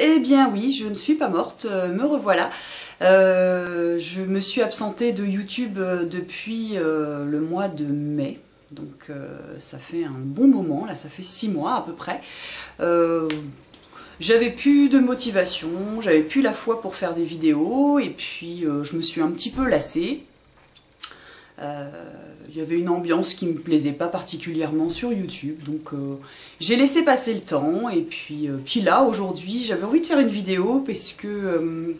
Eh bien oui, je ne suis pas morte, me revoilà. Je me suis absentée de YouTube depuis le mois de mai. Donc ça fait un bon moment, là ça fait 6 mois à peu près. J'avais plus de motivation, j'avais plus la foi pour faire des vidéos et puis je me suis un petit peu lassée. Il y avait une ambiance qui me plaisait pas particulièrement sur YouTube, donc j'ai laissé passer le temps et puis là aujourd'hui j'avais envie de faire une vidéo parce que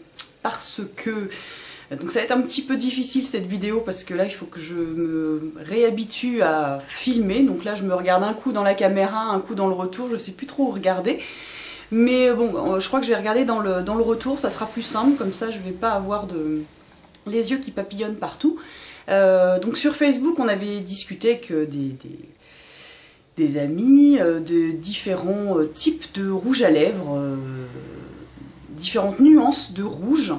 donc ça va être un petit peu difficile cette vidéo parce que là il faut que je me réhabitue à filmer, donc là je me regarde un coup dans la caméra, un coup dans le retour, je sais plus trop où regarder. Mais bon, je crois que je vais regarder dans le retour, ça sera plus simple, comme ça je vais pas avoir les yeux qui papillonnent partout. Donc sur Facebook, on avait discuté avec des amis de différents types de rouge à lèvres, différentes nuances de rouge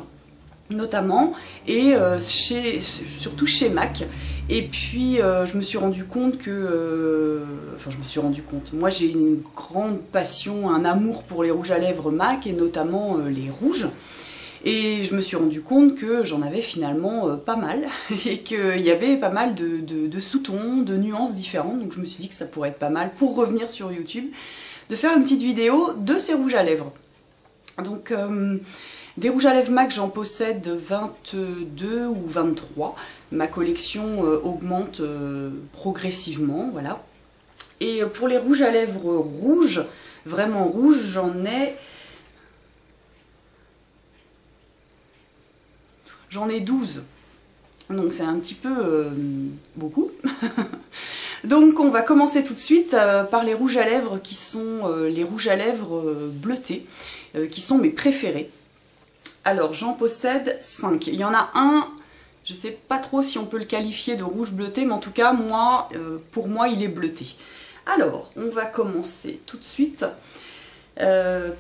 notamment, et surtout chez MAC. Et puis je me suis rendu compte que... moi j'ai une grande passion, un amour pour les rouges à lèvres MAC, et notamment les rouges. Et je me suis rendu compte que j'en avais finalement pas mal, et qu'il y avait pas mal de sous-tons, de nuances différentes, donc je me suis dit que ça pourrait être pas mal pour revenir sur YouTube, de faire une petite vidéo de ces rouges à lèvres. Donc des rouges à lèvres MAC, j'en possède 22 ou 23, ma collection augmente progressivement, voilà. Et pour les rouges à lèvres rouges, vraiment rouges, j'en ai 12, donc c'est un petit peu beaucoup. Donc on va commencer tout de suite par les rouges à lèvres qui sont les rouges à lèvres bleutés, qui sont mes préférés. Alors j'en possède 5. Il y en a un, je sais pas trop si on peut le qualifier de rouge bleuté, mais en tout cas moi, pour moi il est bleuté. Alors on va commencer tout de suite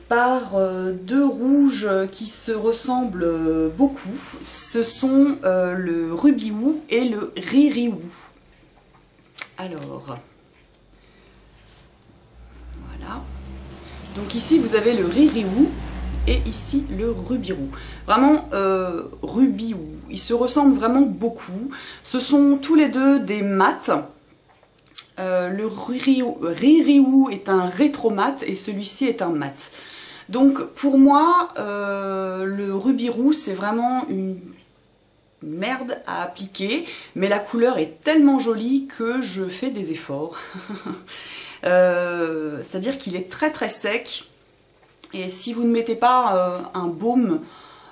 par deux rouges qui se ressemblent beaucoup. Ce sont le Ruby Woo et le Riri Woo. Alors, voilà. Donc ici vous avez le Riri Woo et ici le Ruby Woo. Vraiment Ruby Woo. Ils se ressemblent vraiment beaucoup. Ce sont tous les deux des mats. Le Riri Woo est un rétro mat et celui-ci est un mat. Donc pour moi, le Ruby Woo c'est vraiment une merde à appliquer, mais la couleur est tellement jolie que je fais des efforts. C'est-à-dire qu'il est très très sec, et si vous ne mettez pas un baume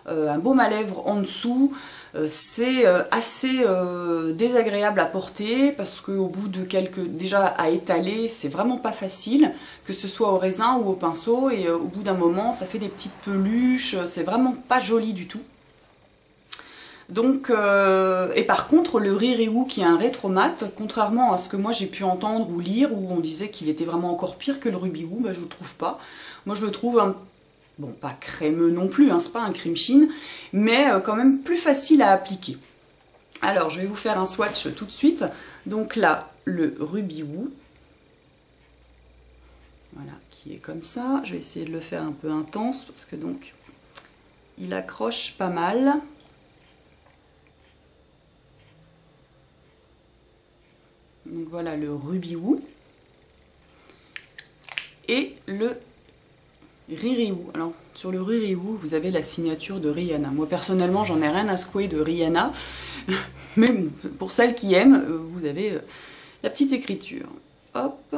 à lèvres en dessous, c'est assez désagréable à porter parce qu'au bout de déjà à étaler, c'est vraiment pas facile, que ce soit au raisin ou au pinceau, et au bout d'un moment ça fait des petites peluches, c'est vraiment pas joli du tout. Donc, et par contre le Riri Woo qui est un rétro mat, contrairement à ce que moi j'ai pu entendre ou lire où on disait qu'il était vraiment encore pire que le Ruby Woo, bah, je le trouve pas. Moi je le trouve bon, pas crémeux non plus, hein, c'est pas un cream sheen, mais quand même plus facile à appliquer. Alors, je vais vous faire un swatch tout de suite. Donc là, le Ruby Woo. Voilà, qui est comme ça. Je vais essayer de le faire un peu intense, parce que donc, il accroche pas mal. Donc voilà le Ruby Woo. Et le Riri Woo. Alors sur le Riri Woo, vous avez la signature de Rihanna. Moi personnellement, j'en ai rien à secouer de Rihanna, mais bon, pour celles qui aiment, vous avez la petite écriture. Hop.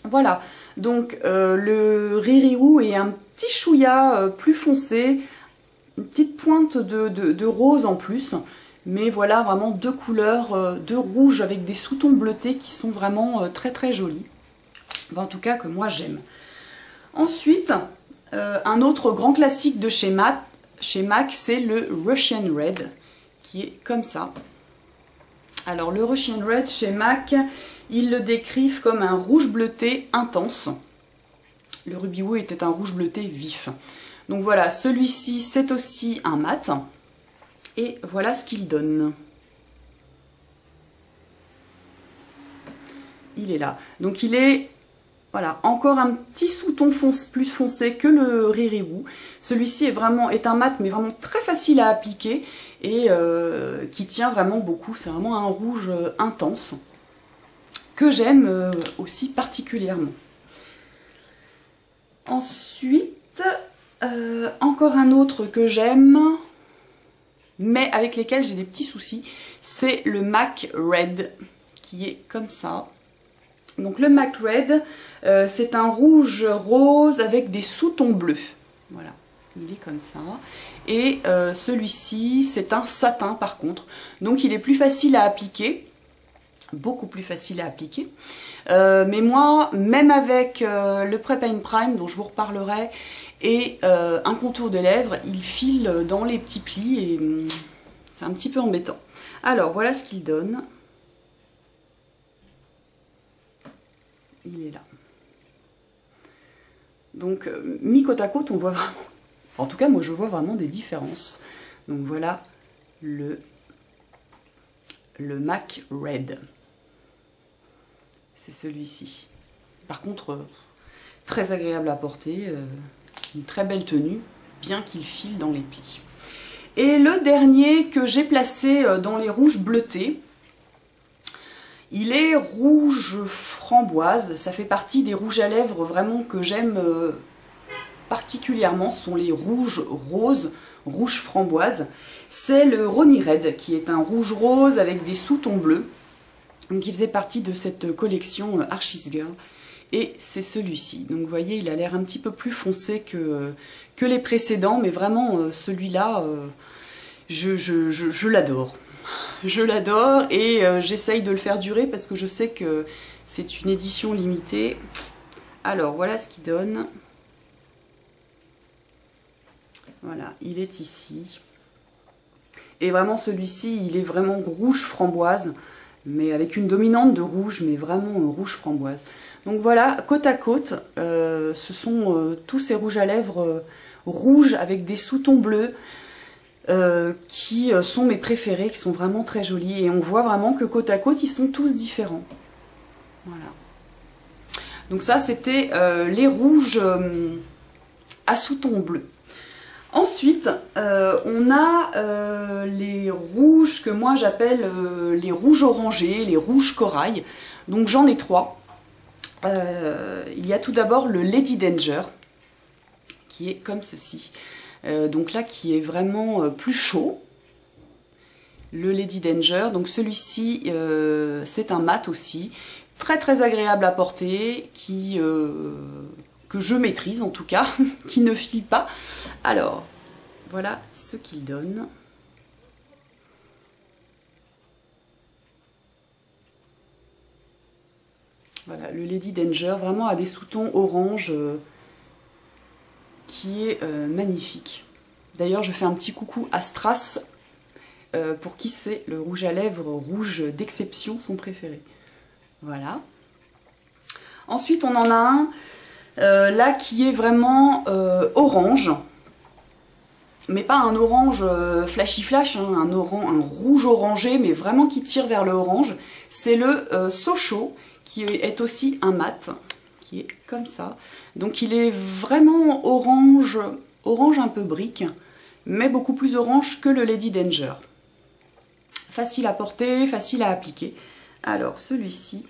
Voilà. Donc le Riri Woo est un petit chouïa plus foncé, une petite pointe de rose en plus. Mais voilà, vraiment deux couleurs, deux rouges avec des sous-tons bleutés qui sont vraiment très très jolis. Enfin, en tout cas que moi j'aime. Ensuite, un autre grand classique de chez MAC, c'est le Russian Red, qui est comme ça. Alors le Russian Red chez MAC, ils le décrivent comme un rouge bleuté intense. Le Ruby Woo était un rouge bleuté vif. Donc voilà, celui-ci c'est aussi un mat. Et voilà ce qu'il donne. Il est là. Donc il est Voilà, encore un petit sous-ton plus foncé que le Riribou. Celui-ci est un mat, mais vraiment très facile à appliquer et qui tient vraiment beaucoup. C'est vraiment un rouge intense que j'aime aussi particulièrement. Ensuite, encore un autre que j'aime, mais avec lesquels j'ai des petits soucis, c'est le MAC Red, qui est comme ça. Donc le MAC Red, c'est un rouge rose avec des sous-tons bleus. Voilà, il est comme ça. Et celui-ci, c'est un satin par contre. Donc il est plus facile à appliquer, beaucoup plus facile à appliquer. Mais moi, même avec le Prep and Prime, dont je vous reparlerai, et un contour de lèvres, il file dans les petits plis et c'est un petit peu embêtant. Alors voilà ce qu'il donne. Il est là. Donc mis côte à côte, on voit vraiment, en tout cas moi je vois vraiment des différences. Donc voilà le MAC Red. C'est celui-ci. Par contre, très agréable à porter, une très belle tenue, bien qu'il file dans les plis. Et le dernier que j'ai placé dans les rouges bleutés, il est rouge framboise. Ça fait partie des rouges à lèvres vraiment que j'aime particulièrement. Ce sont les rouges roses, rouge framboise. C'est le Ronnie Red, qui est un rouge rose avec des sous-tons bleus. Donc il faisait partie de cette collection Archie's Girl. Et c'est celui-ci. Donc vous voyez, il a l'air un petit peu plus foncé que les précédents. Mais vraiment, celui-là, je l'adore. Je l'adore et j'essaye de le faire durer parce que je sais que c'est une édition limitée. Alors voilà ce qu'il donne. Voilà, il est ici. Et vraiment celui-ci, il est vraiment rouge framboise, mais avec une dominante de rouge, mais vraiment rouge framboise. Donc voilà, côte à côte, ce sont tous ces rouges à lèvres rouges avec des sous-tons bleus. Qui sont mes préférés, qui sont vraiment très jolis. Et on voit vraiment que côte à côte, ils sont tous différents. Voilà. Donc ça, c'était les rouges à sous-ton bleu. Ensuite, on a les rouges que moi j'appelle les rouges orangés, les rouges corail. Donc j'en ai trois. Il y a tout d'abord le Lady Danger, qui est comme ceci. Donc là qui est vraiment plus chaud, le Lady Danger. Donc celui-ci c'est un mat aussi, très très agréable à porter, que je maîtrise en tout cas, qui ne file pas. Alors voilà ce qu'il donne. Voilà, le Lady Danger vraiment a des sous-tons orange qui est magnifique. D'ailleurs, je fais un petit coucou à Strass, pour qui c'est le rouge à lèvres rouge d'exception, son préféré. Voilà. Ensuite, on en a un là qui est vraiment orange, mais pas un orange flashy flash, hein, un rouge orangé, mais vraiment qui tire vers le orange. C'est le Sochaux, qui est aussi un mat. Qui est comme ça. Donc il est vraiment orange, orange un peu brique, mais beaucoup plus orange que le Lady Danger. Facile à porter, facile à appliquer. Alors celui-ci,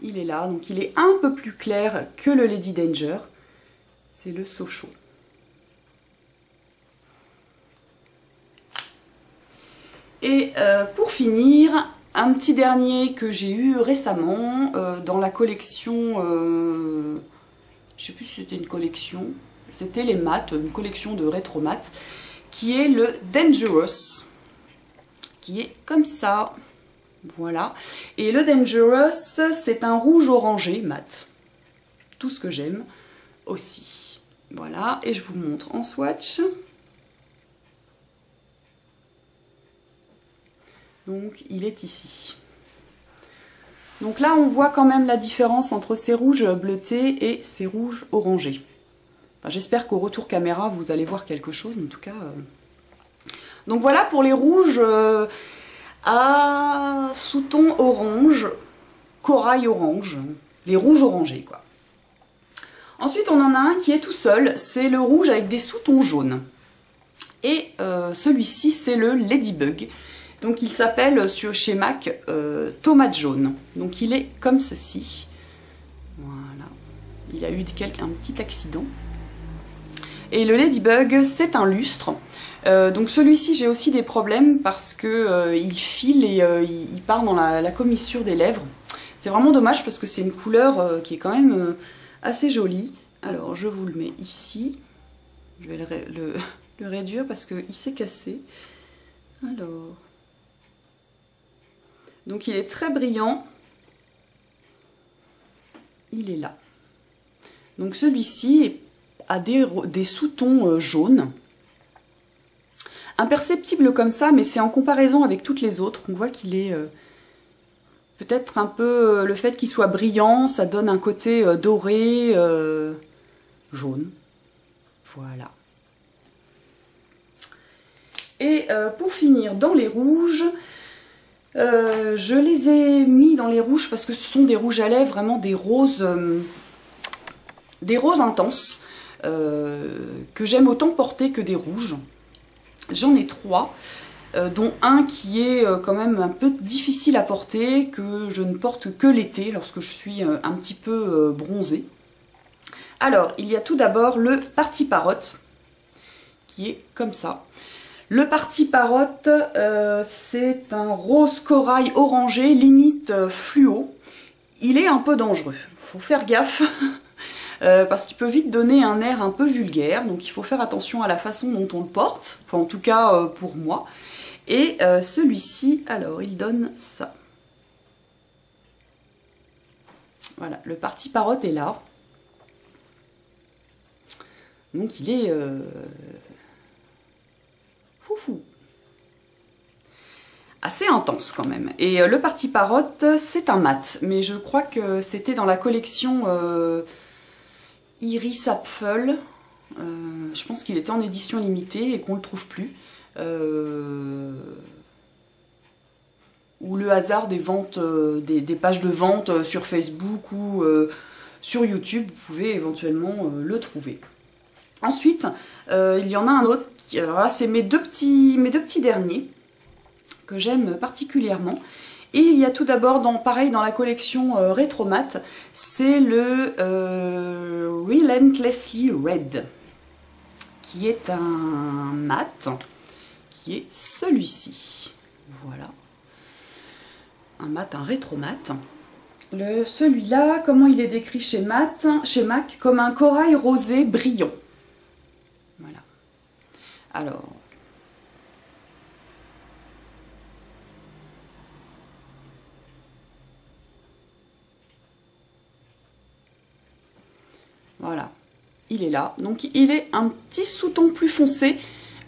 il est là, donc il est un peu plus clair que le Lady Danger. C'est le Sochaux. Et pour finir, un petit dernier que j'ai eu récemment dans la collection, je sais plus si c'était une collection, c'était les mats, une collection de rétro mat, qui est le Dangerous, qui est comme ça, voilà. Et le Dangerous, c'est un rouge orangé mat, tout ce que j'aime aussi, voilà. Et je vous montre en swatch. Donc il est ici. Donc là on voit quand même la différence entre ces rouges bleutés et ces rouges orangés. Enfin, j'espère qu'au retour caméra vous allez voir quelque chose en tout cas. Donc voilà pour les rouges à sous-ton orange corail orange, les rouges orangés quoi. Ensuite on en a un qui est tout seul, c'est le rouge avec des sous-tons jaunes. Et celui-ci c'est le Ladybug. Donc il s'appelle chez MAC tomate jaune. Donc il est comme ceci. Voilà. Il a eu un petit accident. Et le Ladybug c'est un lustre. Donc celui-ci j'ai aussi des problèmes parce que il file et il part dans la commissure des lèvres. C'est vraiment dommage parce que c'est une couleur qui est quand même assez jolie. Alors je vous le mets ici. Je vais le réduire parce qu'il s'est cassé. Alors. Donc il est très brillant. Il est là. Donc celui-ci a des sous-tons jaunes. Imperceptible comme ça, mais c'est en comparaison avec toutes les autres. On voit qu'il est peut-être un peu... le fait qu'il soit brillant, ça donne un côté doré, jaune. Voilà. Et pour finir, dans les rouges, je les ai mis dans les rouges parce que ce sont des rouges à lèvres, vraiment des roses intenses, que j'aime autant porter que des rouges. J'en ai 3, dont un qui est quand même un peu difficile à porter, que je ne porte que l'été lorsque je suis un petit peu bronzée. Alors, il y a tout d'abord le Parti Parotte, qui est comme ça. Le Parti Parotte, c'est un rose corail orangé, limite fluo. Il est un peu dangereux, faut faire gaffe. Parce qu'il peut vite donner un air un peu vulgaire, donc il faut faire attention à la façon dont on le porte, enfin en tout cas pour moi. Et celui-ci, alors il donne ça. Voilà, le Parti Parotte est là. Donc il est foufou. Assez intense quand même. Et le Parti Parotte, c'est un mat, mais je crois que c'était dans la collection... Iris Apfel, je pense qu'il était en édition limitée et qu'on ne le trouve plus. Ou le hasard des ventes, des pages de vente sur Facebook ou sur YouTube, vous pouvez éventuellement le trouver. Ensuite, il y en a un autre, alors là c'est mes deux petits derniers que j'aime particulièrement. Et il y a tout d'abord, pareil dans la collection Retromat, c'est le Relentlessly Red, qui est un mat, qui est celui-ci. Voilà. Un mat, un Retromat. Celui-là, comment il est décrit chez MAC, comme un corail rosé brillant. Voilà. Alors... Voilà, il est là. Donc il est un petit sous-ton plus foncé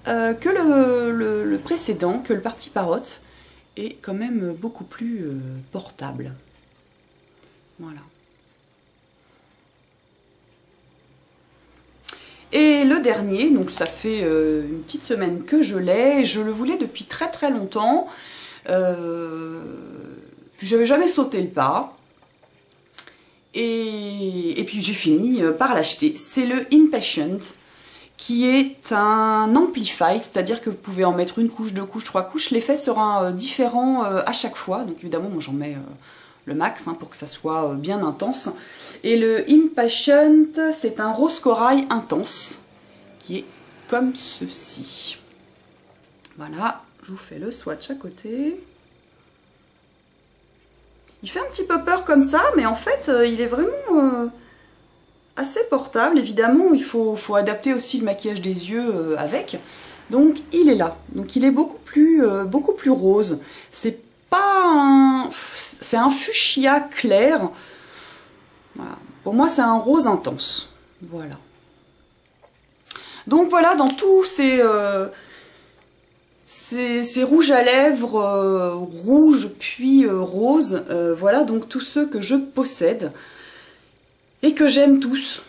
que le précédent, que le Parti Parotte, et quand même beaucoup plus portable. Voilà. Et le dernier, donc ça fait une petite semaine que je l'ai, je le voulais depuis très très longtemps. J'avais jamais sauté le pas. Et puis j'ai fini par l'acheter. C'est le Impatient, qui est un Amplify, c'est-à-dire que vous pouvez en mettre une couche, deux couches, trois couches. L'effet sera différent à chaque fois. Donc évidemment, moi j'en mets le max pour que ça soit bien intense. Et le Impatient, c'est un rose corail intense, qui est comme ceci. Voilà, je vous fais le swatch à côté. Il fait un petit peu peur comme ça, mais en fait, il est vraiment assez portable. Évidemment, il faut adapter aussi le maquillage des yeux avec. Donc, il est là. Donc, il est beaucoup plus rose. C'est pas un... C'est un fuchsia clair. Voilà. Pour moi, c'est un rose intense. Voilà. Donc, voilà, dans tous ces rouges à lèvres, rouge puis rose, voilà donc tous ceux que je possède et que j'aime tous.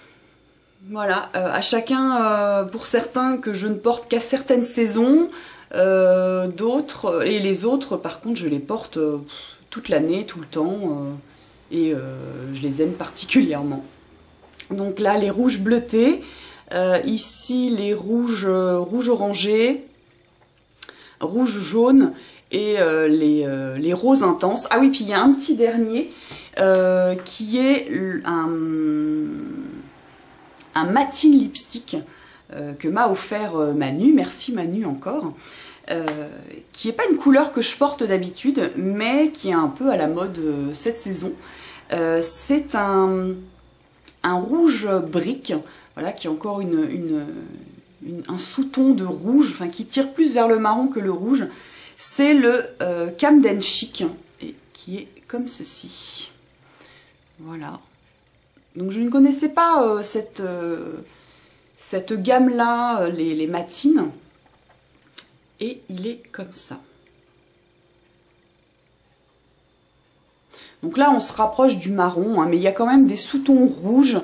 Voilà, à chacun, pour certains que je ne porte qu'à certaines saisons, d'autres, et les autres par contre je les porte toute l'année, tout le temps, et je les aime particulièrement. Donc là, les rouges bleutés, ici les rouges orangés, rouges jaunes et les roses intenses. Ah oui, puis il y a un petit dernier qui est un matte lipstick que m'a offert Manu, merci Manu encore, qui n'est pas une couleur que je porte d'habitude, mais qui est un peu à la mode cette saison. C'est un rouge brique, voilà, qui est encore un sous-ton de rouge, enfin qui tire plus vers le marron que le rouge. C'est le Camden Chic, et qui est comme ceci. Voilà. Donc je ne connaissais pas cette gamme-là, les matines. Et il est comme ça. Donc là, on se rapproche du marron, hein, mais il y a quand même des sous-tons rouges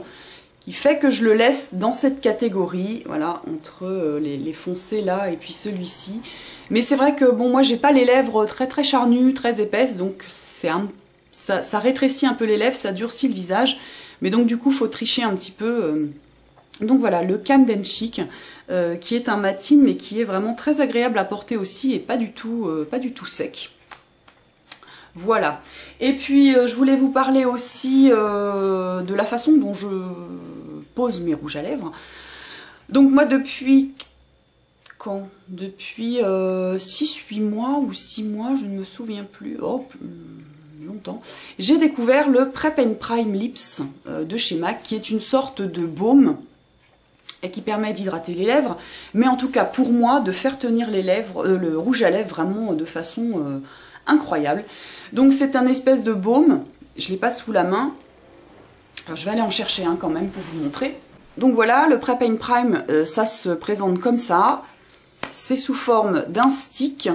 qui fait que je le laisse dans cette catégorie, voilà, entre les foncés là et puis celui-ci. Mais c'est vrai que bon, moi j'ai pas les lèvres très très charnues, très épaisses, donc ça rétrécit un peu les lèvres, ça durcit le visage, mais donc du coup faut tricher un petit peu. Donc voilà, le Camden Chic, qui est un matine, mais qui est vraiment très agréable à porter aussi et pas du tout sec. Voilà. Et puis je voulais vous parler aussi de la façon dont je pose mes rouges à lèvres. Donc moi depuis quand? Depuis 6-8 mois ou 6 mois, je ne me souviens plus. Oh, longtemps. J'ai découvert le Prep & Prime Lips de chez MAC, qui est une sorte de baume et qui permet d'hydrater les lèvres, mais en tout cas pour moi de faire tenir les lèvres, le rouge à lèvres vraiment de façon incroyable. Donc c'est un espèce de baume, je l'ai pas sous la main, alors je vais aller en chercher un quand même pour vous montrer. Donc voilà, le Prep & Prime, ça se présente comme ça, c'est sous forme d'un stick,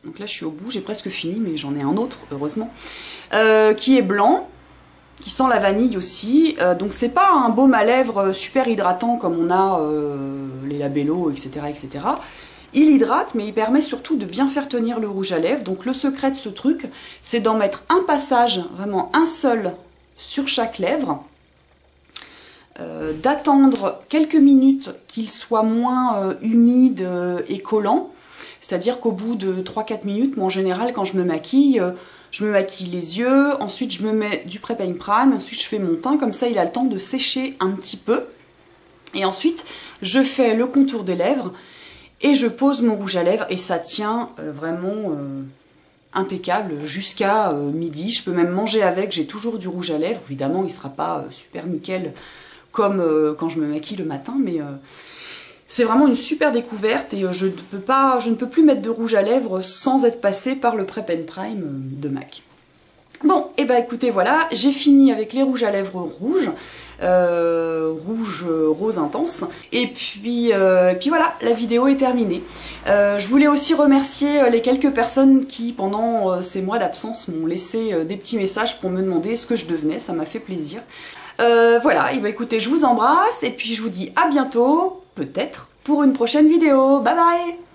donc là je suis au bout, j'ai presque fini mais j'en ai un autre heureusement, qui est blanc, qui sent la vanille aussi, donc c'est pas un baume à lèvres super hydratant comme on a les Labello, etc., etc. Il hydrate, mais il permet surtout de bien faire tenir le rouge à lèvres. Donc le secret de ce truc, c'est d'en mettre un passage, vraiment un seul, sur chaque lèvre, d'attendre quelques minutes qu'il soit moins humide et collant, c'est-à-dire qu'au bout de 3-4 minutes, moi en général quand je me maquille les yeux, ensuite je me mets du Prep & Prime, ensuite je fais mon teint, comme ça il a le temps de sécher un petit peu, et ensuite je fais le contour des lèvres, et je pose mon rouge à lèvres, et ça tient vraiment impeccable jusqu'à midi. Je peux même manger avec, j'ai toujours du rouge à lèvres, évidemment il ne sera pas super nickel comme quand je me maquille le matin, mais c'est vraiment une super découverte et je ne peux plus mettre de rouge à lèvres sans être passée par le Prep & Prime de MAC. Bon, et bah écoutez, voilà, j'ai fini avec les rouges à lèvres rouges, rose intense, et puis voilà, la vidéo est terminée. Je voulais aussi remercier les quelques personnes qui, pendant ces mois d'absence, m'ont laissé des petits messages pour me demander ce que je devenais, ça m'a fait plaisir. Voilà, et bah écoutez, je vous embrasse, et puis je vous dis à bientôt, peut-être, pour une prochaine vidéo. Bye bye!